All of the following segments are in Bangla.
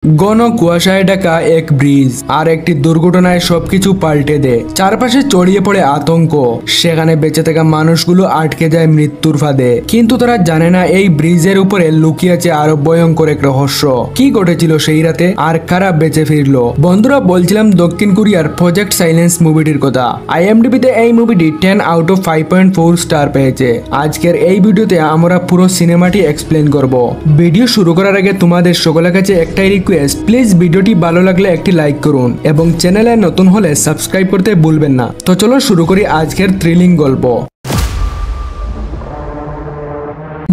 ঘন কুয়াশায় ঢাকা এক ব্রিজ আর একটি দুর্ঘটনায় সবকিছু পাল্টে দেয়। চারপাশে ছড়িয়ে পড়ে আতঙ্ক। সেখানে বেঁচে থাকা মানুষগুলো আটকে যায় মৃত্যুর ফাঁদে, কিন্তু তারা জানে না এই ব্রিজের উপরে লুকিয়ে আছে আরো ভয়ঙ্কর এক রহস্য। কি ঘটেছিল সেই রাতে আর কারা বেঁচে ফিরলো? বন্ধুরা, বলছিলাম দক্ষিণ কোরিয়ার প্রজেক্ট সাইলেন্স মুভিটির কথা। IMDb-তে এই মুভিটি 10 আউট অফ 5.4 স্টার পেয়েছে। আজকের এই ভিডিওতে আমরা পুরো সিনেমাটি এক্সপ্লেন করব। ভিডিও শুরু করার আগে তোমাদের সকলের কাছে একটাই রিকোয়েস্ট, প্লিজ ভিডিওটি ভালো লাগলে একটি লাইক করুন এবং চ্যানেলে নতুন হলে সাবস্ক্রাইব করতে ভুলবেন না। তো চলো শুরু করি আজকের থ্রিলিং গল্প।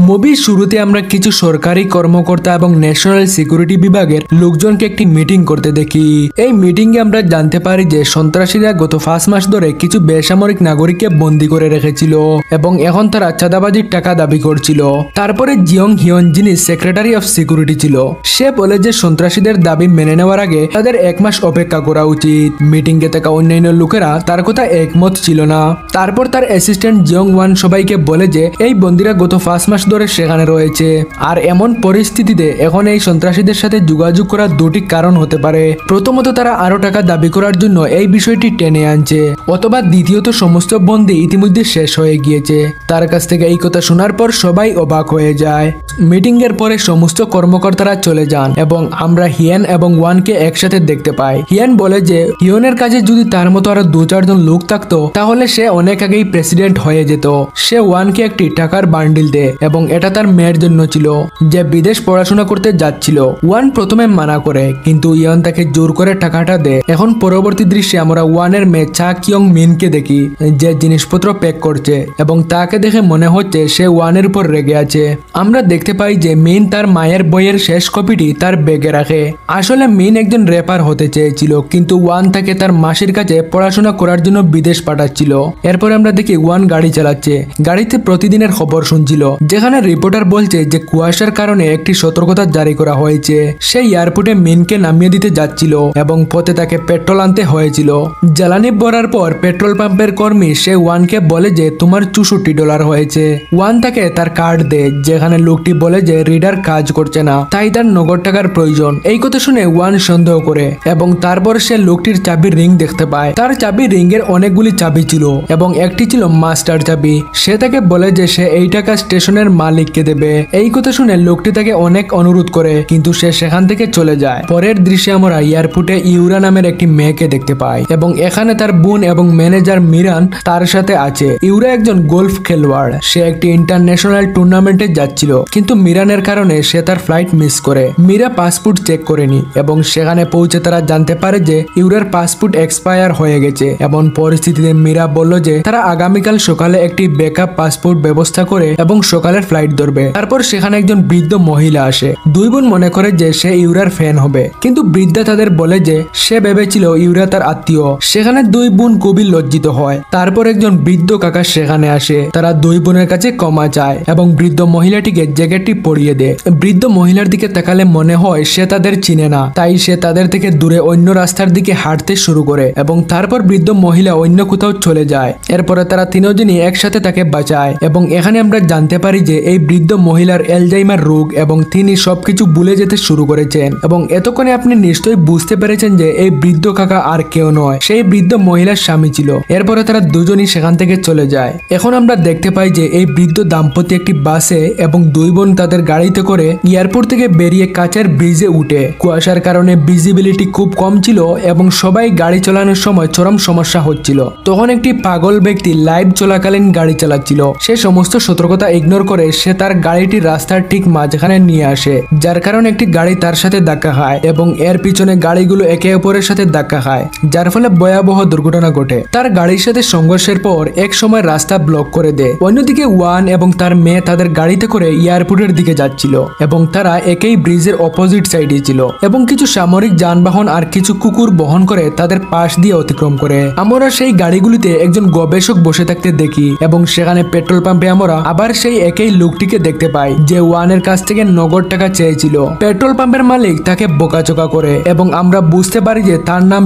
মুভির শুরুতে আমরা কিছু সরকারি কর্মকর্তা এবং ন্যাশনাল সিকিউরিটি বিভাগের লোকজনকে একটি মিটিং করতে দেখি। এই মিটিং এ আমরা জানতে পারি যে সন্ত্রাসীরা গত 5 মাস ধরে কিছু বেসামরিক নাগরিককে বন্দী করে রেখেছিল এবং এখন তারা চাঁদাবাজির টাকা দাবি করছিল। তারপরে জিয়ং হিয়ন, যিনি সেক্রেটারি অফ সিকিউরিটি ছিল, সে বলে যে সন্ত্রাসীদের দাবি মেনে নেওয়ার আগে তাদের 1 মাস অপেক্ষা করা উচিত। মিটিং এ থাকা অন্যান্য লোকেরা তার কথা একমত ছিল না। তারপর তার অ্যাসিস্ট্যান্ট জিয়ং ওয়ান সবাইকে বলে যে এই বন্দীরা গত 5 মাস ধরে সেখানে রয়েছে, আর এমন পরিস্থিতিতে এখন এই সন্ত্রাসীদের সাথে যোগাযোগ করার দুটি কারণ হতে পারে। প্রথমত, তারা আরো টাকা দাবি করার জন্য এই বিষয়টি টেনে আনছে, অথবা দ্বিতীয়ত সমস্ত বন্দী ইতিমধ্যে শেষ হয়ে গিয়েছে। তার কাছ থেকে এই কথা শোনার পর সবাই অবাক হয়ে যায়। মিটিং এর পরে সমস্ত কর্মকর্তারা চলে যান এবং আমরা হিয়ান এবং ওয়ানকে একসাথে দেখতে পাই। হিয়ান বলে যে হিয়নের কাছে যদি তার মতো আরো 2-4 জন লোক থাকতো তাহলে সে অনেক আগেই প্রেসিডেন্ট হয়ে যেত। সে ওয়ানকে একটি টাকার বান্ডিল দেয় এবং এটা তার মেয়ের জন্য ছিল, যে বিদেশ পড়াশোনা করতে যাচ্ছিল। ওয়ান প্রথমে মানা করে, কিন্তু ইয়ন তাকে জোর করে টাকাটা দেয়। এখন পরবর্তী দৃশ্যে আমরা ওয়ানের মেয়ে চা কিয়ং মিনকে দেখি, যে জিনিসপত্র প্যাক করছে এবং তাকে দেখে মনে হচ্ছে সে ওয়ানের উপর রেগে আছে। আমরা দেখতে পাই যে মিন তার মায়ের বইয়ের শেষ কপিটি তার ব্যাগে রাখে। আসলে মিন একজন র্যাপার হতে চেয়েছিল, কিন্তু ওয়ান তাকে তার মাসির কাছে পড়াশোনা করার জন্য বিদেশ পাঠাচ্ছিল। এরপর আমরা দেখি ওয়ান গাড়ি চালাচ্ছে। গাড়িতে প্রতিদিনের খবর শুনছিল, যেখানে রিপোর্টার বলছে যে কুয়াশার কারণে একটি সতর্কতা জারি করা হয়েছে। সে এয়ারপোর্টে মিনকে নামিয়ে দিতে যাচ্ছিল এবং পথে তাকে পেট্রোল আনতে হয়েছিল। জ্বালানি ভরার পর পেট্রোল পাম্পের কর্মী সে ওয়ানকে বলে যে তোমার $64 হয়েছে। ওয়ান তাকে তার কার্ড দেয়, যেখানে লোকটি বলে যে রিডার কাজ করছে না, তাই তার নগদ টাকার প্রয়োজন। এই কথা শুনে ওয়ান সন্দেহ করে এবং তারপর সে লোকটির চাবির রিং দেখতে পায়। তার চাবির রিংয়ের অনেকগুলি চাবি ছিল এবং একটি ছিল মাস্টার চাবি। সে তাকে বলে যে সে এই টাকা স্টেশনের মালিককে দেবে। এই কথা শুনে লোকটি তাকে অনেক অনুরোধ করে, কিন্তু সে সেখান থেকে চলে যায়। পরের দৃশ্যে আমরা এয়ারপোর্টে ইউরা নামের একটি মেয়েকে দেখতে পাই এবং এখানে তার বোন এবং ম্যানেজার মিরান তার সাথে আছে। ইউরা একজন গোল্ফ খেলোয়াড়। সে একটি ইন্টারন্যাশনাল টুর্নামেন্টে যাচ্ছিল, কিন্তু মিরানের কারণে সে তার ফ্লাইট মিস করে। মীরা পাসপোর্ট চেক করেনি এবং সেখানে পৌঁছে তারা জানতে পারে যে ইউরার পাসপোর্ট এক্সপায়ার হয়ে গেছে। এমন পরিস্থিতিতে মীরা বলল যে তারা আগামীকাল সকালে একটি ব্যাকআপ পাসপোর্ট ব্যবস্থা করে এবং সকালের ফ্লাইট ধরবে। তারপর সেখানে একজন বৃদ্ধ মহিলা আসে। দুই বোন মনে করে যে সে ইউরার ফ্যান হবে, কিন্তু বৃদ্ধা তাদের বলে যে সে ভেবেছিল ইউরা তার আত্মীয়। সেখানে দুই বোন খুবই লজ্জিত হয়। তারপর একজন বৃদ্ধ কাকা সেখানে আসে। তারা দুই বোনের কাছে ক্ষমা চায় এবং বৃদ্ধ মহিলাটিকে জ্যাকেটটি পরিয়ে দেয়। বৃদ্ধ মহিলার দিকে তাকালে মনে হয় সে তাদের চিনে না, তাই সে তাদের থেকে দূরে অন্য রাস্তার দিকে হাঁটতে শুরু করে এবং তারপর বৃদ্ধ মহিলা অন্য কোথাও চলে যায়। এরপরে তারা তিনজনই একসাথে তাকে বাঁচায় এবং এখানে আমরা জানতে পারি যে এই বৃদ্ধ মহিলার অ্যালজাইমার রোগ এবং তিনি সবকিছু ভুলে যেতে শুরু করেছেন। এবং এতক্ষণে আপনি নিশ্চয়ই বুঝতে পেরেছেন যে এই বৃদ্ধ কাকা আর কেউ নয়, সেই বৃদ্ধ মহিলার স্বামী ছিল। এরপরে তারা দুজনই সেখান থেকে চলে যায়। এখন আমরা দেখতে পাই যে এই বৃদ্ধ দাম্পত্য একটি বাসে এবং দুই বোন তাদের গাড়িতে করে এয়ারপোর্ট থেকে বেরিয়ে কাচের ব্রিজে উঠে। কুয়াশার কারণে ভিজিবিলিটি খুব কম ছিল এবং সবাই গাড়ি চালানোর সময় চরম সমস্যা হচ্ছিল। তখন একটি পাগল ব্যক্তি লাইভ চলাকালীন গাড়ি চালাচ্ছিল। সে সমস্ত সতর্কতা ইগনোর করে সে তার গাড়িটি রাস্তার ঠিক মাঝখানে নিয়ে আসে, যার কারণে একটি গাড়ি তার সাথে ধাক্কা খায় এবং এর পিছনে গাড়িগুলো একে অপরের সাথে ধাক্কা খায়, যার ফলে ভয়াবহ দুর্ঘটনা ঘটে। তার গাড়ির সাথে সংঘর্ষের পর এক সময় রাস্তা ব্লক করে দেয়। অন্যদিকে ওয়ান এবং তার মেয়ে তাদের গাড়িতে করে এয়ারপোর্টের দিকে যাচ্ছিল এবং তারা একই ব্রিজের অপোজিট সাইডে ছিল এবং কিছু সামরিক যানবাহন আর কিছু কুকুর বহন করে তাদের পাশ দিয়ে অতিক্রম করে। আমরা সেই গাড়িগুলিতে একজন গবেষক বসে থাকতে দেখি এবং সেখানে পেট্রোল পাম্পে আমরা আবার সেই একই সেই লোকটিকে দেখতে পায় যে ওয়ানের কাছ থেকে নগদ টাকা চেয়েছিল। পেট্রোল পাম্পের মালিক তাকে বোকাচোকা করে এবং আমরা বুঝতে পারি যে তার নাম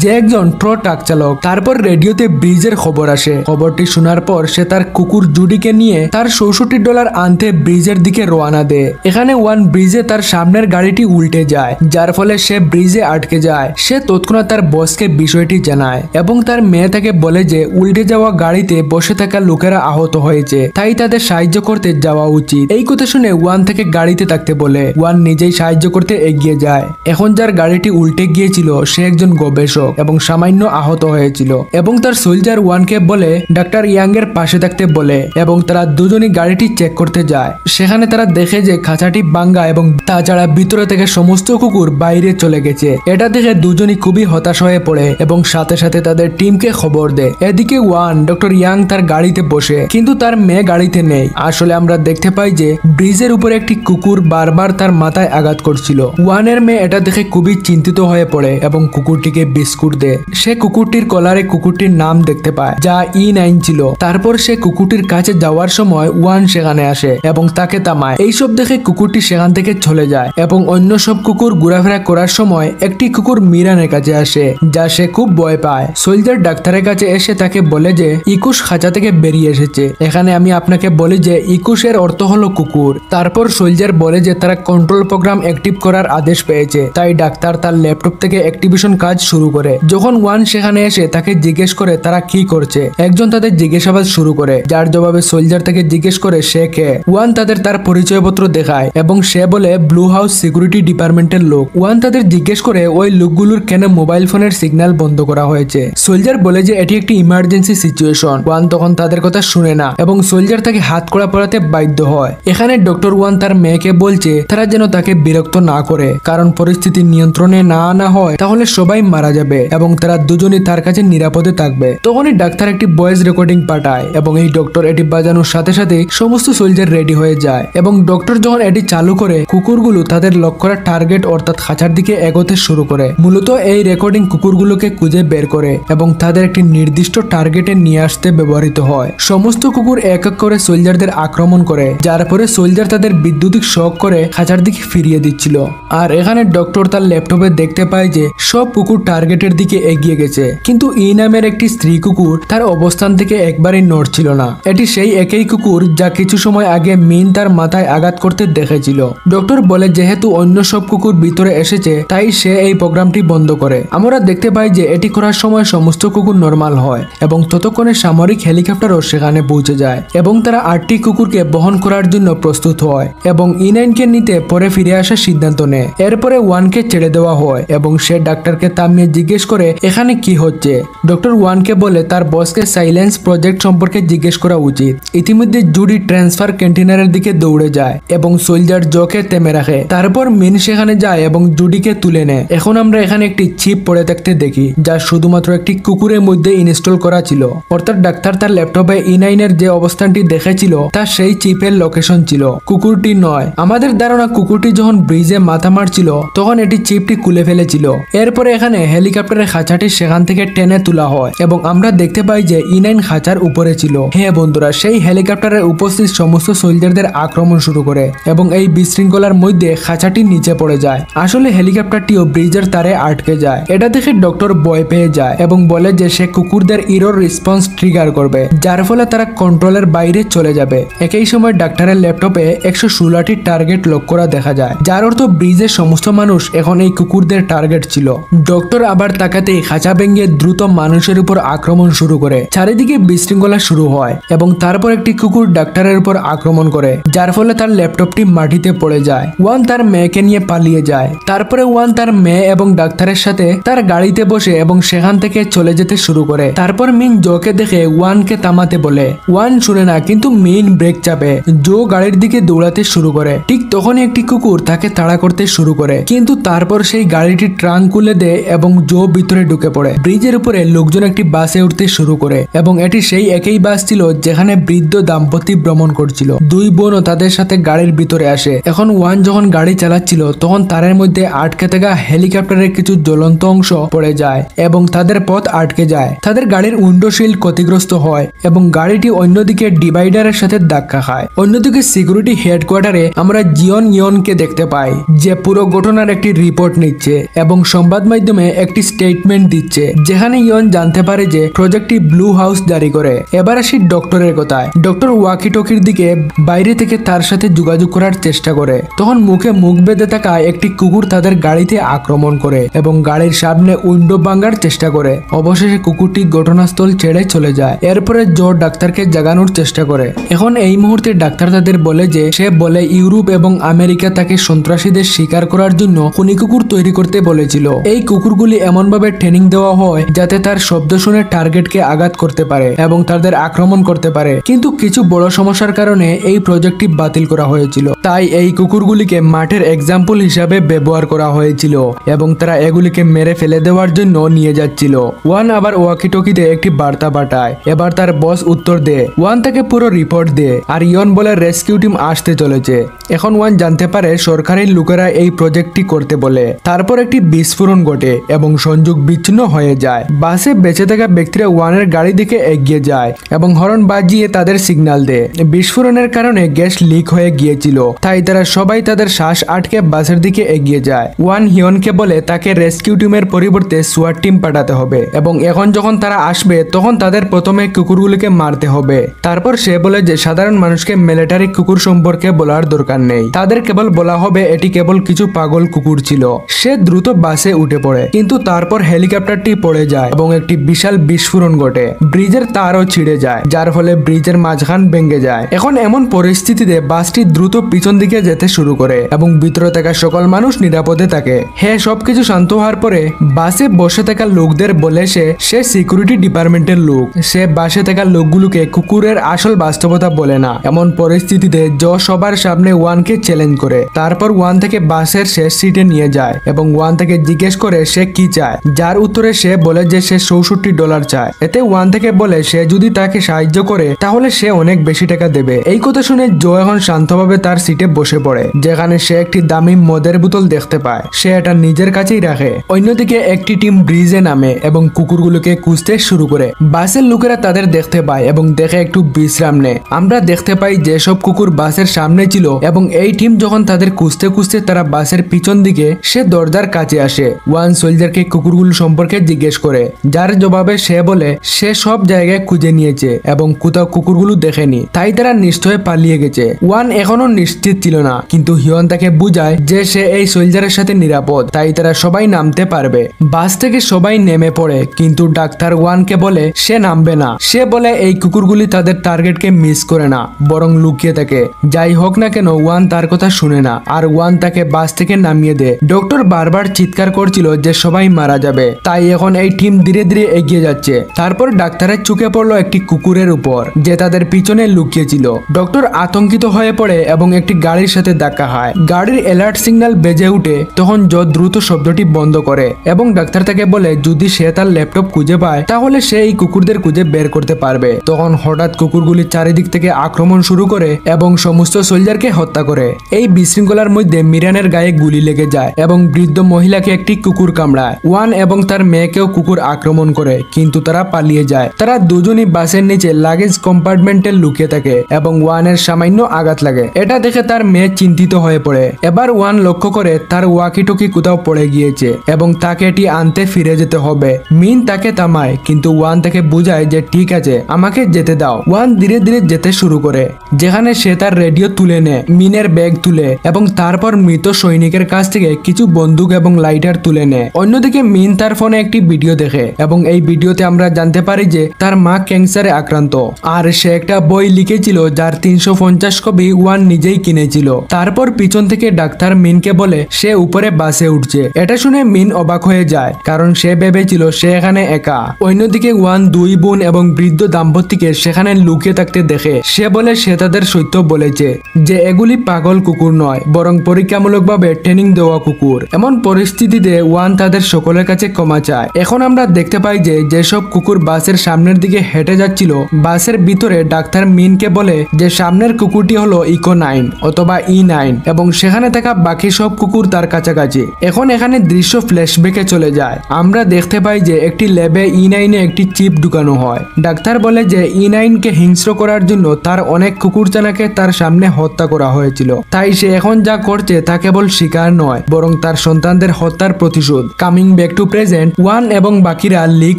যে একজন ট্রাক চালক। তারপর রেডিওতে ব্রিজের খবর আসে। খবরটি শোনার পর সে তার কুকুর জুডিকে নিয়ে তার $64 আনতে ব্রিজের দিকে রওনা দেয়। এখানে ওয়ান ব্রিজে তার সামনের গাড়িটি উল্টে যায়, যার ফলে সে ব্রিজে আটকে যায়। সে তৎক্ষণাৎ তার বসকে বিষয়টি জানায় এবং তার মেয়ে তাকে বলে যে উল্টে যাওয়া গাড়িতে বসে থাকা লোকেরা আহত হয়েছে, তাই তাদের সাহায্য করতে যাওয়া উচিত। এই কথা শুনে ওয়ান থেকে গাড়িতে থাকতে বলে। ওয়ান নিজেই সাহায্য করতে এগিয়ে যায়। এখন যার গাড়িটি উল্টে গিয়েছিল সে একজন গবেষক এবং সামান্য আহত হয়েছিল এবং তার সোলজার ওয়ানকে বলে ডাক্তার ইয়াং এর পাশে থাকতে বলে এবং তারা দুজনই গাড়িটি চেক করতে যায়। সেখানে তারা দেখে যে খাঁচাটি ভাঙ্গা এবং তাছাড়া ভিতরে থেকে সমস্ত কুকুর বাইরে চলে গেছে। এটা দেখে দুজনই খুবই হতাশ হয়ে পড়ে এবং সাথে সাথে তাদের টিমকে খবর দেয়। এদিকে ওয়ান ডক্টর ইয়াং তার গাড়িতে বসে, কিন্তু তার মেয়ে গাড়িতে নেই। আসলে আমরা দেখতে পাই যে ব্রিজের উপরে একটি কুকুর বারবার তার মাথায় আঘাত করছিল। ওয়ানের মেয়ে এটা দেখে খুবই চিন্তিত হয়ে পড়ে এবং কুকুরটিকে বিস্কুট দেয়। সে কুকুরটির কলারে কুকুরটির নাম দেখতে পায় যা E9 ছিল। তারপর সে কুকুরটির কাছে যাওয়ার সময় ওয়ান সেখানে আসে এবং তাকে থামায়। এইসব দেখে কুকুরটি সেখান থেকে চলে যায় এবং অন্য সব কুকুর ঘোরাফেরা করার সময় একটি কুকুর মিরানের কাছে আসে, যা সে খুব ভয় পায়। সোলজার ডাক্তারের কাছে এসে তাকে বলে যে ইকুশ খাঁচা থেকে বেরিয়ে এসেছে। এখানে আমি আপনাকে বলি যে ইকুশের অর্থ হলো কুকুর। তারপর সোলজার বলে যে তারা কন্ট্রোল প্রোগ্রাম অ্যাক্টিভ করার আদেশ পেয়েছে, তাই ডাক্তার তার ল্যাপটপ থেকে অ্যাক্টিভেশন কাজ শুরু করে। যখন ওয়ান সেখানে এসে তাকে জিজ্ঞেস করে তারা কি করছে, একজন তাদের জিজ্ঞাসাবাদ শুরু করে, যার জবাবে সোলজার তাকে জিজ্ঞেস করে সে কে। ওয়ান তাদের তার পরিচয়পত্র দেখায় এবং সে বলে ব্লু হাউস সিকিউরিটি ডিপার্টমেন্টের লোক। ওয়ান তাদের জিজ্ঞেস করে ওই লোকগুলোর কেন মোবাইল ফোনের সিগন্যাল বন্ধ করা হয়েছে। সোলজার বলে যে এটি একটি ইমার্জেন্সি সিচুয়েশন। ওয়ান তখন তাদের কথা শুনে না এবং সোলজার তাকে হাত কড়া পরাতে বাধ্য হয়। এখানে ডক্টর ওয়ান তার মেয়েকে বলছে তারা যেন তাকে বিরক্ত না করে, কারণ পরিস্থিতি নিয়ন্ত্রণে না আনা হয় তাহলে সবাই মারা যাবে এবং তারা দুজনই তার কাছে নিরাপদে থাকবে। তখনই ডাক্তার একটি ভয়েস রেকর্ডিং পাঠায় এবং এই ডক্টর এটি বাজানোর সাথে সাথে সমস্ত সোলজার রেডি হয়ে যায় এবং ডক্টর যখন এটি চালু করে কুকুরগুলো তাদের লক্ষ্য করা টার্গেট অর্থাৎ খাঁচার দিকে এগোতে শুরু করে। মূলত এই রেকর্ডিং কুকুরগুলোকে খুঁজে বের করে এবং তাদের একটি নির্দিষ্ট টার্গেটে নিয়ে আসতে ব্যবহৃত হয়। সমস্ত কুকুর এক এক করে সোলজারদের আক্রমণ করে, যার পরে সোলজার তাদের বিদ্যুতিক শক করে খাঁচার দিকে ফিরিয়ে দিচ্ছিল। আর এখানে ডক্টর তার ল্যাপটপে দেখতে পায় যে সব কুকুর টার্গেটের দিকে এগিয়ে গেছে, কিন্তু ই নামের একটি স্ত্রী কুকুর তার অবস্থান থেকে একবারই নড়ছিল না। এটি সেই একই কুকুর যা কিছু সময় আগে মিন তার মাথায় আঘাত করতে দেখেছিল। ডক্টর বলে যেহেতু অন্য সব কুকুর ভিতরে এসেছে তাই সে এই প্রোগ্রামটি বন্ধ করে। আমরা দেখতে পাই যে এটি করার সময় সমস্ত কুকুর নরমাল হয় এবং ততক্ষণে সামরিক হেলিকপ্টারও সেখানে পৌঁছে যায় এবং তারা 8টি কুকুরকে বহন করার জন্য প্রস্তুত হয় এবং E9কে নিতে পরে ফিরে আসার সিদ্ধান্ত নেয়। এরপরে ওয়ানকে ছেড়ে দেওয়া হয় এবং সে ডাক্তারকে থামিয়ে জিজ্ঞেস করে এখানে কি হচ্ছে। ডক্টর ওয়ানকে বলে তার বসকে সাইলেন্স প্রজেক্ট সম্পর্কে জিজ্ঞেস করা উচিত। ইতিমধ্যে জুডি ট্রান্সফার কন্টেইনারের দিকে দৌড়ে যায় এবং সোলজার জোকে থেমে রাখে। তারপর মিন সেখানে যায় এবং জুডিকে তুলে নেয়। এখন আমরা এখানে একটি চিপ পড়ে থাকতে দেখি যা শুধুমাত্র একটি কুকুরের মধ্যে ইনস্টল করা ছিল, অর্থাৎ ডাক্তার তার ল্যাপটপে E9 এর যে অবস্থানটি দেখেছিল তা সেই চিপের লোকেশন ছিল, কুকুরটি নয়। আমাদের ধারণা কুকুরটি যখন ব্রিজে মাথা মারছিল তখন এটি চিপটি খুলে ফেলেছিল। এরপরে এখানে হেলিকপ্টারের খাঁচাটি সেখান থেকে টেনে তোলা হয় এবং আমরা দেখতে পাই যে E9 খাঁচার উপরে ছিল। হ্যাঁ বন্ধুরা, সেই হেলিকপ্টারের উপস্থিত সমস্ত সোলজারদের আক্রমণ শুরু করে এবং এই বিশৃঙ্খলার মধ্যে খাঁচাটি নিচে পড়ে যায়। আসলে হেলিকপ্টারটিও ব্রিজের তারে আটকে যায়। এটা দেখে ডক্টর ভয় পেয়ে যায় এবং বলে যে সে কুকুরদের ইরর রেসপন্স ট্রিগার করবে, যার ফলে তারা কন্ট্রোলের বাইরে চলে যাবে। একই সময় ডাক্তারের ল্যাপটপে 116টি টার্গেট লক করা দেখা যায়, যার অর্থ ব্রিজের সমস্ত মানুষ এখন এই কুকুরদের টার্গেট ছিল। ডক্টর আবার তাকাতেই খাঁচা ভেঙে দ্রুত মানুষের উপর আক্রমণ শুরু করে। চারিদিকে বিশৃঙ্খলা শুরু হয় এবং তারপর একটি কুকুর ডাক্তারের উপর আক্রমণ করে, যার ফলে তার ল্যাপটপটি মাটিতে পড়ে যায়। ওয়ান তার মেয়েকে নিয়ে পালিয়ে যায়। তারপরে ওয়ান তার মেয়ে এবং ডাক্তারের সাথে তার গাড়িতে বসে এবং সেখান থেকে চলে যেতে শুরু করে। তারপর মিন জোকে দেখে ওয়ানকে থামাতে বলে। ওয়ান শুনে না, কিন্তু মিন ব্রেক চাপে। জো গাড়ির দিকে দৌড়াতে শুরু করে। ঠিক তখনই একটি কুকুর তাকে তাড়া করতে শুরু করে, কিন্তু তারপর সেই গাড়িটির ট্রাঙ্ক খুলে দেয় এবং জো ভিতরে ঢুকে পড়ে। ব্রিজের উপরে লোকজন একটি বাসে উঠতে শুরু করে এবং এটি সেই একই বাস ছিল যেখানে বৃদ্ধ দাম্পতি ভ্রমণ করছিল। দুই বোনও তাদের সাথে গাড়ির ভিতরে আসে। এখন ওয়ান যখন গাড়ি চালাচ্ছিল তখন তারের মধ্যে আটকে থাকা হেলিকপ্টারের কিছু জ্বলন্ত অংশ পড়ে যায় এবং তাদের পথ আটকে যায়। তাদের গাড়ির উইন্ডো শিল্ড ক্ষতিগ্রস্ত হয় এবং গাড়িটি অন্যদিকে ডিভাইডারের সাথে ধাক্কা খায়। অন্যদিকে সিকিউরিটি হেডকোয়ার্টারে আমরা জিয়ন ইয়নকে দেখতে পাই, যে পুরো ঘটনার একটি রিপোর্ট নিচ্ছে এবং সংবাদ মাধ্যমে একটি স্টেটমেন্ট দিচ্ছে, যেখানে ইয়ন জানতে পারে যে প্রজেক্টটি ব্লু হাউস জারি করে। এবার আসি ডক্টরের কথায়। ডক্টর ওয়াকি টকির দিকে বাইরে থেকে তার সাথে যোগাযোগ করার চেষ্টা করে। তখন মুখে মুখ বেঁধে থাকা একটি কুকুর তাদের গাড়িতে আক্রমণ করে এবং গাড়ির সামনে উইন্ডো ভাঙার চেষ্টা করে। অবশেষে কুকুরটি ঘটনাস্থল ছেড়ে চলে যায়। এরপরে জো ডাক্তারকে জাগানোর চেষ্টা করে। এখন এই মুহূর্তে ডাক্তার তাদের বলে যে সে বলে ইউরোপ এবং আমেরিকা তাকে সন্ত্রাসীদের শিকার করার জন্য খুনি কুকুর তৈরি করতে বলেছিল। এই কুকুরগুলি এমনভাবে ট্রেনিং দেওয়া হয় যাতে তার শব্দ শুনে টার্গেটকে আঘাত করতে পারে এবং তাদের আক্রমণ করতে পারে। কিন্তু কিছু বড় সমস্যার কারণে এই প্রজেক্টটি বাতিল করা হয়েছিল। তাই এই কুকুরগুলিকে মাঠের এক্সাম্পল হিসাবে ব্যবহার করা হয়েছিল এবং তারা এগুলিকে মেরে ফেলে দেওয়ার জন্য নিয়ে যাচ্ছিল। ওয়ান আবার ওয়াকিটকিতে একটি বার্তা পাঠায়। এবার তার বস উত্তর দেয়। ওয়ান তাকে পুরো রিপোর্ট দেয় আর ইয়ন বলে রেস্কিউ টিম আসতে চলেছে। এখন ওয়ান জানতে পারে সরকারি লোকেরা এই প্রজেক্টটি করতে বলে। তারপর একটি বিস্ফোরণ ঘটে এবং সংযোগ বিচ্ছিন্ন হয়ে যায়। বাসে বেঁচে থাকা ব্যক্তিরা ওয়ানের গাড়ি দিকে এগিয়ে যায় এবং হর্ন বাজিয়ে তাদের সিগন্যাল দেয়। বিস্ফোরণের কারণে গ্যাস লিক হয়ে গিয়েছিল, তাই তারা সবাই তাদের শ্বাস আটকে বাসের দিকে এগিয়ে যায়। ওয়ান হিয়নকে বলে তাকে রেস্কিউ টিমের পরিবর্তে সোয়াট টিম পাঠাতে হবে এবং এখন যখন তারা আসবে তখন তাদের প্রথমে কুকুরগুলিকে মারতে হবে। তারপর সে বলে যে সাধারণ মানুষকে মিলিটারি কুকুর সম্পর্কে বলার দরকার নেই, তাদের কেবল বলা হবে এটি কেবল কিছু পাগল কুকুর ছিল। সে দ্রুত বাসে উঠে পড়ে, কিন্তু তারপর হেলিকপ্টারটি পড়ে যায় এবং একটি বিশাল বিস্ফোরণ ঘটে। ব্রিজের তারও ছিঁড়ে যায়, যার ফলে ব্রিজের মাঝখান ভেঙে যায়। এখন এমন পরিস্থিতিতে বাসটি দ্রুত পিছন দিকে যেতে শুরু করে এবং ভিতরে থাকা সকল মানুষ নিরাপদে থাকে। হ্যাঁ, সবকিছু শান্ত হওয়ার পরে বাসে বসে থাকা লোকদের বলে সে সিকিউরিটি ডিপার্টমেন্টের লোক। সে বাসে থাকা লোকগুলোকে কুকুরের আসল বাস্তবতা বলে না। এমন পরিস্থিতিতে জো সবার সামনে ওয়ানকে চ্যালেঞ্জ করে। তারপর ওয়ান থেকে বাসের শেষ সিটে নিয়ে যায় এবং ওয়ান থেকে জিজ্ঞেস করে সে কি চায়, যার উত্তরে সে বলে যে সে $64 চায়। এতে ওয়ান থেকে বলে সে যদি তাকে সাহায্য করে তাহলে সে অনেক বেশি টাকা দেবে। এই কথা শুনে জো এখন শান্তভাবে তার সিটে বসে পড়ে, যেখানে সে একটি দামি মদের বোতল দেখতে পায়। সে এটা নিজের কাছেই রাখে। অন্যদিকে একটি টিম ব্রিজে নামে এবং কুকুরগুলোকে খুঁজতে শুরু করে। বাসের লোকেরা তাদের দেখতে পায় এবং দেখে একটু বিশ্রাম নেয়। আমরা দেখতে পাই যেসব কুকুর বাসের সামনে ছিল এবং এই টিম যখন তাদের খুঁজতে খুঁজতে তারা বাসের পিছন দিকে সে দরজার কাছে আসে। ওয়ান সোলজারকে কুকুরগুলো সম্পর্কে জিজ্ঞেস করে, যার জবাবে সে বলে সে সব জায়গায় খুঁজে নিয়েছে এবং কোথাও কুকুরগুলো দেখেনি, তাই তারা নিশ্চয় পালিয়ে গেছে। ওয়ান এখনো নিশ্চিত ছিল না, কিন্তু হিয়ন তাকে বুঝায় যে সে এই সোলজারের সাথে নিরাপদ, তাই তারা সবাই নামতে পারবে। বাস থেকে সবাই নেমে পড়ে, কিন্তু ডাক্তার ওয়ানকে বলে সে নামবে না। সে বলে এই কুকুরগুলি তাদের টার্গেটকে মিস করে না, বরং লুকিয়ে থাকে। যাই হোক না কেন ওয়ান তার কথা শুনে না আর ওয়ান তাকে বাস থেকে নামিয়ে দেয়। ডক্টর বারবার চিৎকার করছিল যে সবাই মারা যাবে, তাই এখন এই টিম ধীরে ধীরে এগিয়ে যাচ্ছে। তারপর ডাক্তারের চোখে পড়লো একটি কুকুরের উপর যে তাদের পিছনে লুকিয়েছিল। ডক্টর আতঙ্কিত হয়ে পড়ে এবং একটি গাড়ির সাথে ধাক্কা খায়। গাড়ির অ্যালার্ট সিগন্যাল বেজে উঠে। তখন জো দ্রুত শব্দটি বন্ধ করে এবং ডাক্তার তাকে বলে যদি সে তার ল্যাপটপ খুঁজে পায় তাহলে সে এই কুকুরদের খুঁজে বের করতে পারবে। তখন হঠাৎ কুকুরগুলি চারিদিক থেকে আক্রমণ শুরু করে এবং সমস্ত সোলজারকে হত্যা করে। এই বিশৃঙ্খলার মধ্যে মিরানের গায়ে গুলি লেগে যায় এবং বৃদ্ধ মহিলাকে একটি কুকুর কামড়ায়। ওয়ান এবং তার মেয়েকেও কুকুর আক্রমণ করে, কিন্তু তারা পালিয়ে যায়। তারা দুজনই বাসের নিচে লাগেজ কম্পার্টমেন্টে লুকিয়ে থাকে এবং ওয়ানের সামান্য আঘাত লাগে। এটা দেখে তার মেয়ে চিন্তিত হয়ে পড়ে। এবার ওয়ান লক্ষ্য করে তার ওয়াকিটকি কোথাও পড়ে গিয়েছে এবং তাকে এটি আনতে ফিরে যেতে হবে। মিন তাকে থামায়, কিন্তু ওয়ান তাকে বুঝায় যে ঠিক আছে, আমাকে যেতে দাও। ওয়ান ধীরে ধীরে যেতে শুরু করে, যেখানে সে তার রেডিও তুলে নেয়, মিনের ব্যাগ তুলে এবং তারপর মৃত সৈনিকের কাছ থেকে কিছু বন্দুক এবং লাইটার তুলে নেয়। অন্যদিকে মিন তার ফোনে একটি ভিডিও দেখে এবং এই ভিডিওতে আমরা জানতে পারি যে তার মা ক্যান্সারে আক্রান্ত আর সে একটা বই লিখেছিল যার 350 কপি ওয়ান নিজেই কিনেছিল। তারপর পিছন থেকে ডাক্তার মিনকে বলে সে উপরে বাসে উঠছে। এটা শুনে মিন অবাক হয়ে যায়, কারণ সে ভেবেছিল সে এখানে একা। অন্যদিকে ওয়ান দুই বোন এবং বৃদ্ধ দাম্পত্যকে সেখানে লুকিয়ে থাকতে দেখে। সে বলে সে তাদের সত্য বলেছে যে এগুলি পাগল কুকুর নয়, বরং পরীক্ষামূলকভাবে ট্রেনিং দেওয়া কুকুর। এমন পরিস্থিতিতে ওয়ান তাদের সকলের কাছে ক্ষমা চায়। এখন আমরা দেখতে পাই যে যেসব কুকুর বাসের সামনের দিকে হেঁটে যাচ্ছিল, বাসের ভিতরে ডাক্তার মিনকে বলে যে সামনের কুকুরটি হলো ইকো 9 অথবা E9 এবং সেখানে থাকা বাকি সব কুকুর তার কাছাকাছি। এখন এখানে দৃশ্য ফ্ল্যাশব্যাকে চলে যায়। আমরা দেখতে পাই যে একটি ল্যাবে E9 এ একটি চিপ ঢুকানো হয়। ডাক্তার বলে যে E9 কে হিংস্র করার জন্য তার অনেক কুকুরছানাকে তার সামনে হত্যা করা হয়েছিল। তাই সে এখন যা করছে তা কেবল শিকার নয়, বরং তার সন্তানদের হত্যার প্রতিশোধ। Coming back to present, one এবং বাকিরা লিক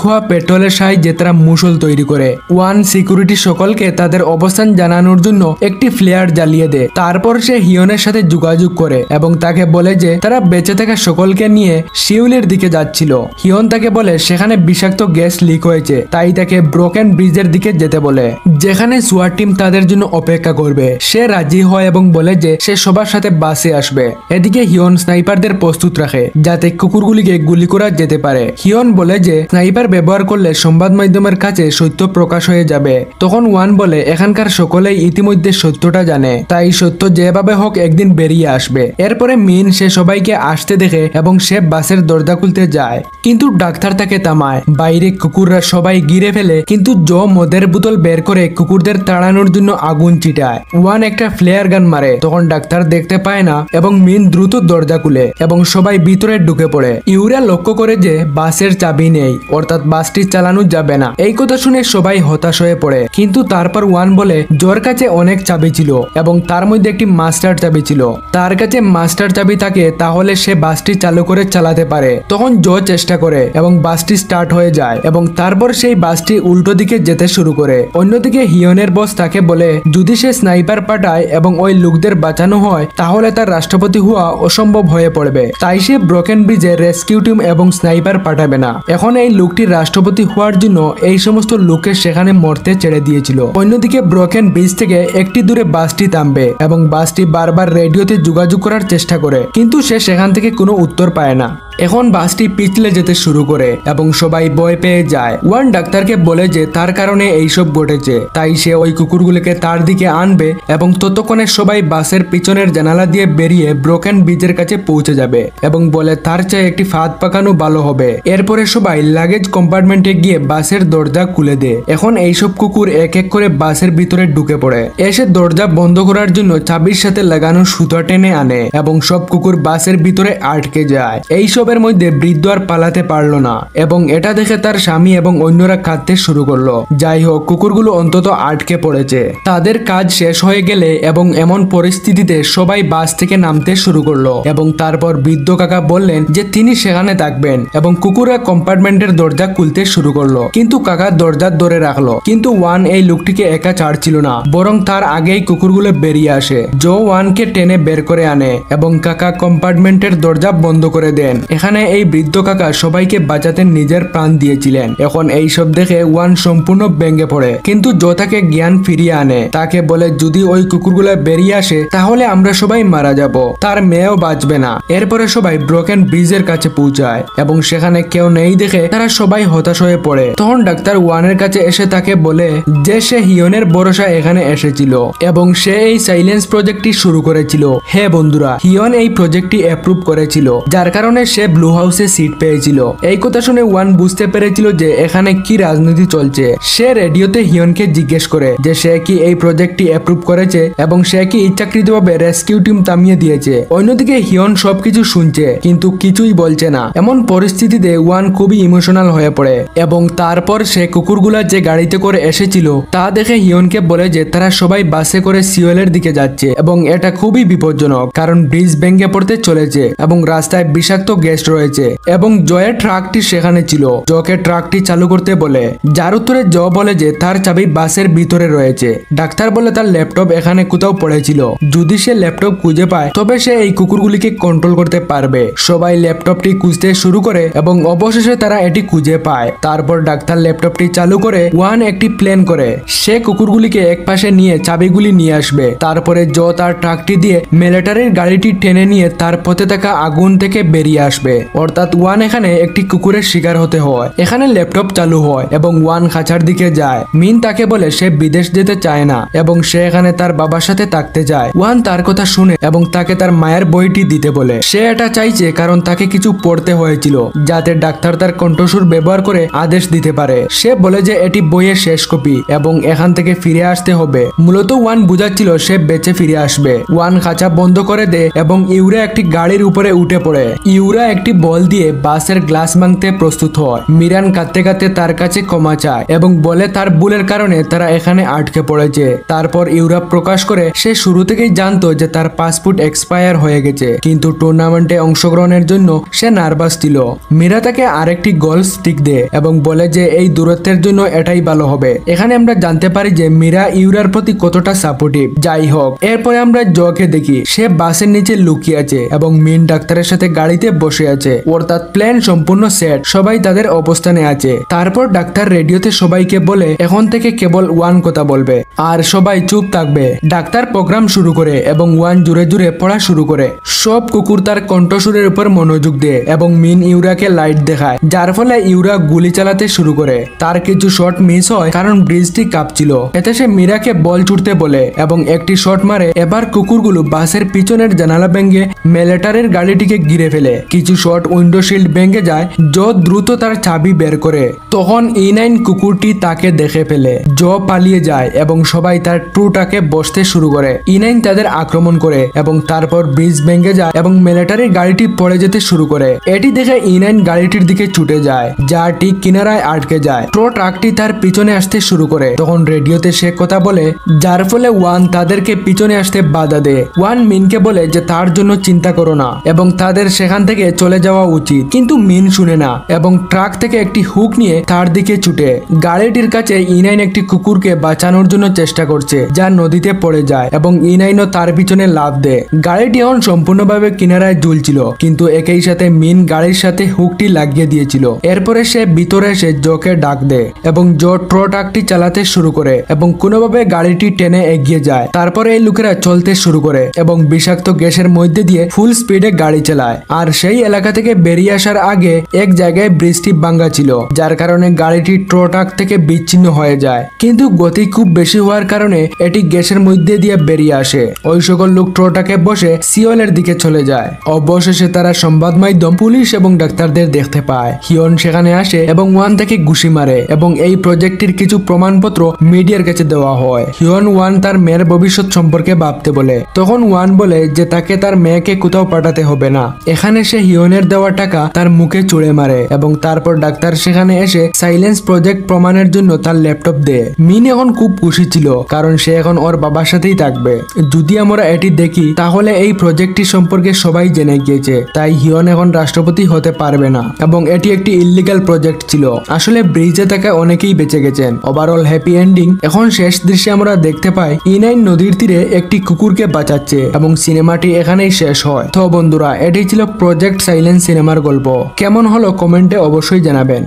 হওয়া পেট্রোলের সাহায্যে তারা মুসল তৈরি করে। ওয়ান সিকিউরিটি সকলকে তাদের অবস্থান জানানোর জন্য একটি ফ্লেয়ার জ্বালিয়ে দেয়। তারপর সে হিয়নের সাথে যোগাযোগ করে এবং তাকে বলে যে তারা বেঁচে থাকা সকলকে নিয়ে শিউলের দিকে যাচ্ছিল। হিয়ন তাকে বলে সেখানে বিষাক্ত গ্যাস লিক হয়েছে, তাই তাকে ব্রোকেন ব্রিজের দিকে যেতে বলে, যেখানে সোয়ার টিম তাদের জন্য অপেক্ষা করবে। সে রাজি হয় এবং বলে যে সে সবার সাথে বাসে আসবে। এদিকে হিয়ন স্নাইপারদের প্রস্তুত রাখে যাতে কুকুরগুলিকে গুলি করা যেতে পারে। হিয়ন বলে যে স্নাইপার ব্যবহার করলে সংবাদ মাধ্যমের কাছে সত্য প্রকাশ হয়ে যাবে। তখন ওয়ান বলে এখানকার সকলেই ইতিমধ্যে সত্যটা জানে, তাই সত্য যেভাবে হোক একদিন বেরিয়ে আসবে। এরপরে মিন সে সবাইকে আসতে দেখে এবং সে বাসের দরজা খুলতে যায়, কিন্তু ডাক্তার তাকে থামায়। বাইরে কুকুররা সবাই ঘিরে ফেলে, কিন্তু জো মদের বোতল বের করে কুকুরদের তাড়ানোর জন্য আগুন চিটায়। ওয়ান একটা ফ্লেয়ার গান মারে, তখন ডাক্তার দেখতে পায় না এবং মিন দ্রুত দরজা খুলে এবং সবাই ভিতরে ঢুকে পড়ে। ইউরা লক্ষ্য করে যে বাসের চাবি নেই, অর্থাৎ বাসটি চালানো যাবে না। এই কথা শুনে সবাই হতাশ হয়ে পড়ে, কিন্তু তারপর ওয়ান বলে জোর কাছে অনেক চাবি ছিল এবং তার মধ্যে একটি মাস্টার চাবি ছিল। তার কাছে মাস্টার চাবি থাকে, তাহলে সে বাসটি চালু করে চালাতে পারে। তখন জো চেষ্টা করে এবং বাসটি স্টার্ট হয়ে যায় এবং তারপর সেই বাসটি উল্টো দিকে যেতে শুরু করে। অন্যদিকে হিয়নের বস তাকে বলে যদি সে স্নাইপার পাঠায় এবং ওই লোকদের বাঁচানো হয় তাহলে তার রাষ্ট্রপতি হওয়া অসম্ভব হয়ে পড়বে। তাই সে ব্রোকেন ব্রিজে রেস্কিউ টিম এবং স্নাইপার পাঠাবে না। এখন এই লোকটি রাষ্ট্রপতি হওয়ার জন্য এই সমস্ত লোককে সেখানে মরতে ছেড়ে দিয়েছিল। অন্যদিকে ব্রোকেন ব্রিজ থেকে একটি দূরে বাসটি থামবে এবং বাসটি বারবার রেডিওতে যোগাযোগ করার চেষ্টা করে, কিন্তু সে সেখান থেকে কোনো উত্তর পায় না। এখন বাসটি পিছলে যেতে শুরু করে এবং সবাই ভয় পেয়ে যায়। ওয়ান ডাক্তারকে বলে যে তার কারণে এইসব ঘটেছে, তাই সে ওই কুকুরগুলিকে তার দিকে আনবে এবং ততক্ষণে সবাই বাসের পিছনের জানালা দিয়ে বেরিয়ে ব্রোকেন ব্রিজের কাছে পৌঁছে যাবে এবং বলে তার চেয়ে একটি ফাঁদ পাকানো ভালো হবে। এরপরে সবাই লাগেজ কম্পার্টমেন্টে গিয়ে বাসের দরজা খুলে দেয়। এখন এইসব কুকুর এক এক করে বাসের ভিতরে ঢুকে পড়ে। এসে দরজা বন্ধ করার জন্য চাবির সাথে লাগানো সুতা টেনে আনে এবং সব কুকুর বাসের ভিতরে আটকে যায়। এইসব এর মধ্যে বৃদ্ধ আর পালাতে পারলো না এবং এটা দেখে তার স্বামী এবং অন্যরা কাঁদতে শুরু করলো। যাই হোক, কুকুরগুলো অন্তত আটকে পড়েছে। তাদের কাজ শেষ হয়ে গেলে এবং এমন পরিস্থিতিতে সবাই বাস থেকে নামতে শুরু করলো এবং তারপর বৃদ্ধ কাকা বললেন যে তিনি সেখানে থাকবেন এবং কুকুররা কম্পার্টমেন্টের দরজা খুলতে শুরু করলো, কিন্তু কাকা দরজা ধরে রাখলো। কিন্তু ওয়ান এই লোকটিকে একা ছাড়ছিল না, বরং তার আগেই কুকুরগুলো বেরিয়ে আসে। জো ওয়ানকে টেনে বের করে আনে এবং কাকা কম্পার্টমেন্টের দরজা বন্ধ করে দেন। এখানে এই বৃদ্ধ কাকা সবাইকে বাঁচাতে নিজের প্রাণ দিয়েছিলেন। এখন এই সব দেখে ওয়ান সম্পূর্ণ ভেঙে পড়ে, কিন্তু জো তাকে জ্ঞান ফিরিয়ে আনে। তাকে বলে যদি ওই কুকুরগুলো বেরিয়ে আসে তাহলে আমরা সবাই মারা যাব, তার মেয়েও বাঁচবে না। এরপরে সবাই ব্রোকেন ব্রিজের কাছে পৌঁছায় এবং সেখানে কেউ নেই দেখে তারা সবাই হতাশ হয়ে পড়ে। তখন ডাক্তার ওয়ানের কাছে এসে তাকে বলে যে সে হিয়নের ভরসা এখানে এসেছিল এবং সে এই সাইলেন্স প্রজেক্টটি শুরু করেছিল। হে বন্ধুরা, হিয়ন এই প্রজেক্টটি অ্যাপ্রুভ করেছিল, যার কারণে সে ব্লু হাউসে সিট পেয়েছিল। এই কথা শুনে ওয়ান বুঝতে পেরেছিল যে এখানে কি রাজনীতি চলছে। সে রেডিওতে হিয়নকে জিজ্ঞেস করে যে সে কি এই প্রজেক্টটি অ্যাপ্রুভ করেছে এবং সে কি ইচ্ছাকৃতভাবে রেস্কিউ টিম থামিয়ে দিয়েছে। অন্যদিকে হিয়ন সবকিছু শুনছে কিন্তু কিছুই বলছে না। এমন পরিস্থিতিতে ওয়ান খুবই ইমোশনাল হয়ে পড়ে এবং তারপর সে কুকুরগুলা যে গাড়িতে করে এসেছিল তা দেখে হিয়নকে বলে যে তারা সবাই বাসে করে সিওলের দিকে যাচ্ছে এবং এটা খুবই বিপজ্জনক, কারণ ব্রিজ ভেঙে পড়তে চলেছে এবং রাস্তায় বিষাক্ত গ্যাস রয়েছে এবং জয়ের ট্রাকটি সেখানে ছিল। জকে ট্রাকটি চালু করতে বলে, যার উত্তরে জ বলে যে তার চাবি বাসের ভিতরে রয়েছে। ডাক্তার বলে তার ল্যাপটপ এখানে কোথাও পড়েছিল, যদি সে ল্যাপটপ খুঁজে পায় তবে সে এই কুকুরগুলিকে কন্ট্রোল করতে পারবে। সবাই ল্যাপটপটি খুঁজতে শুরু করে এবং অবশেষে তারা এটি খুঁজে পায়। তারপর ডাক্তার ল্যাপটপটি চালু করে ওয়ান একটি প্ল্যান করে সে কুকুরগুলিকে এক পাশে নিয়ে চাবিগুলি নিয়ে আসবে। তারপরে জ তার ট্রাকটি দিয়ে মিলিটারির গাড়িটি টেনে নিয়ে তার পথে থাকা আগুন থেকে বেরিয়ে আসবে। অর্থাৎ ওয়ান এখানে একটি কুকুরের শিকার হতে হয়। এখানে ল্যাপটপ চালু হয় এবং ওয়ান খাঁচার দিকে যায়। মিন তাকে বলে সে বিদেশ যেতে চায় না এবং সে এখানে তার বাবার সাথে থাকতে চায়। ওয়ান তার কথা শুনে এবং তাকে তার মায়ের বইটি দিতে বলে। সে এটা চাইছে কারণ তাকে কিছু পড়তে হয়েছিল, যাতে ডাক্তার তার কণ্ঠস্বর ব্যবহার করে আদেশ দিতে পারে। সে বলে যে এটি বইয়ের শেষ কপি এবং এখান থেকে ফিরে আসতে হবে। মূলত ওয়ান বুঝাচ্ছিল সে বেঁচে ফিরে আসবে। ওয়ান খাঁচা বন্ধ করে দেয় এবং ইউরা একটি গাড়ির উপরে উঠে পড়ে। ইউরা একটি বল দিয়ে বাসের গ্লাস ভাঙতে প্রস্তুত হয়। মিরান কাঁদতে কাঁদতে তার কাছে ক্ষমা চায় এবং বলে তার ভুলের কারণে তারা এখানে আটকে পড়েছে। তারপর ইউরা প্রকাশ করে সে শুরু থেকেই জানতো যে তার পাসপোর্ট এক্সপায়ার হয়ে গেছে, কিন্তু টুর্নামেন্টে অংশগ্রহণের জন্য সে নার্ভাস ছিল। মীরা তাকে আরেকটি গোল স্টিক দেয় এবং বলে যে এই দূরত্বের জন্য এটাই ভালো হবে। এখানে আমরা জানতে পারি যে মীরা ইউরার প্রতি কতটা সাপোর্টিভ। যাই হোক, এরপরে আমরা জকে দেখি সে বাসের নিচে লুকিয়ে আছে এবং মিন ডাক্তারের সাথে গাড়িতে বসে আছে। অর্থাৎ প্ল্যান সম্পূর্ণ সেট, সবাই তাদের অবস্থানে আছে। তারপর ডাক্তার রেডিওতে সবাইকে বলে এখন থেকে কেবল ওয়ান কথা বলবে আর সবাই চুপ থাকবে। ডাক্তার প্রোগ্রাম শুরু করে এবং ওয়ান জুড়ে জুড়ে পড়া শুরু করে। সব কুকুর তার কণ্ঠসুরের উপর মনোযোগ দেয় এবং মিন ইউরাকে লাইট দেখায়, যার ফলে ইউরা গুলি চালাতে শুরু করে। তার কিছু শট মিস হয় কারণ ব্রিজটি কাঁপছিল। এতে সে মীরাকে বল ছুটতে বলে এবং একটি শট মারে। এবার কুকুরগুলো বাসের পিছনের জানালা ভেঙে মিলিটারির গাড়িটিকে ঘিরে ফেলে। কিছু শট উইন্ডো শিল্ড ভেঙে যায়। জো দ্রুত তার চাবি বের করে। তখন E9 কুকুরটি তাকে দেখে ফেলে। জো পালিয়ে যায় এবং সবাই তার ট্রুটাকে বসতে শুরু করে। E9 তাদের আক্রমণ করে এবং তারপর ব্রিজ ভেঙে যায় এবং মিলিটারির গাড়িটি পড়ে যেতে শুরু করে। এটি দেখে E9 গাড়িটির দিকে ছুটে যায়, যা ঠিক কিনারায় আটকে যায়। প্রো ট্রাকটি তার পিছনে আসতে শুরু করে। তখন রেডিওতে সে কথা বলে, যার ফলে ওয়ান তাদেরকে পিছনে আসতে বাধা দেয়। ওয়ান মিনকে বলে যে তার জন্য চিন্তা করো না এবং তাদের সেখান থেকে চলে যাওয়া উচিত, কিন্তু মিন শুনে না এবং ট্রাক থেকে একটি হুক নিয়ে তার দিকে ছুটে। গাড়িটির কাছে E9 একটি কুকুরকে বাঁচানোর জন্য চেষ্টা করছে, যা নদীতে পড়ে যায় এবং E9 ও তার পিছনে লাফ দেয়। গাড়িটি এখন সম্পূর্ণভাবে কিনারায় ঝুলছিল, কিন্তু একই সাথে মিন গাড়ির সাথে হুকটি লাগিয়ে দিয়েছিল। এরপরে সে ভিতরে এসে জোকে ডাক দেয় এবং জো ট্রো ট্রাকটি চালাতে শুরু করে এবং কোনোভাবে গাড়িটি টেনে এগিয়ে যায়। তারপরে এই লোকেরা চলতে শুরু করে এবং বিষাক্ত গ্যাসের মধ্যে দিয়ে ফুল স্পিডে গাড়ি চালায়। আর সেই এলাকা থেকে বেরিয়ে আসার আগে এক জায়গায় ব্রিজটি ভাঙ্গা ছিল, যার কারণে গাড়িটি ট্রো ট্রাক থেকে বিচ্ছিন্ন হয়ে যায়। কিন্তু গতি খুব বেশি হওয়ার কারণে এটি গ্যাসের মধ্যে দিয়ে বেরিয়ে আসে। ওই সকল লোক ট্রোটাকে বসে সিওলের দিকে চলে যায়। অবশেষে তারা সংবাদ মাধ্যম, পুলিশ এবং ডাক্তারদের দেখতে পায়। হিয়ন সেখানে আসে এবং ওয়ান থেকে ঘুষি মারে এবং এই প্রজেক্টটির কিছু প্রমাণপত্র মিডিয়ার কাছে দেওয়া হয়। হিয়ন ওয়ান তার মেয়ের ভবিষ্যৎ সম্পর্কে ভাবতে বলে। তখন ওয়ান বলে যে তাকে তার মেয়েকে কোথাও পাঠাতে হবে না। এখানে সে হিয়নের দেওয়া টাকা তার মুখে চুড়ে মারে এবং তারপর ডাক্তার সেখানে এসে সাইলেন্স প্রজেক্ট প্রমাণের জন্য তার ল্যাপটপ দেয়। মিন এখন খুব খুশি ছিল কারণ সে এখন ওর বাবার সাথেই থাকবে। যদি আমরা এটি দেখি তাহলে এই প্রজেক্টটি সম্পর্কে সবাই জেনে গিয়েছে, তাই হিয়ন এখন রাষ্ট্রপতি হতে পারবে না এবং এটি একটি ইল্লিগাল প্রজেক্ট ছিল। আসলে ব্রিজে থাকা অনেকেই বেঁচে গেছেন। Overall happy ending. এখন শেষ দৃশ্যে আমরা দেখতে পাই E9 নদীর তীরে একটি কুকুরকে বাঁচাচ্ছে এবং সিনেমাটি এখানেই শেষ হয়। তো বন্ধুরা, এটি ছিল প্রজেক্ট সাইলেন্স সিনেমার গল্প। কেমন হলো কমেন্টে অবশ্যই জানাবেন।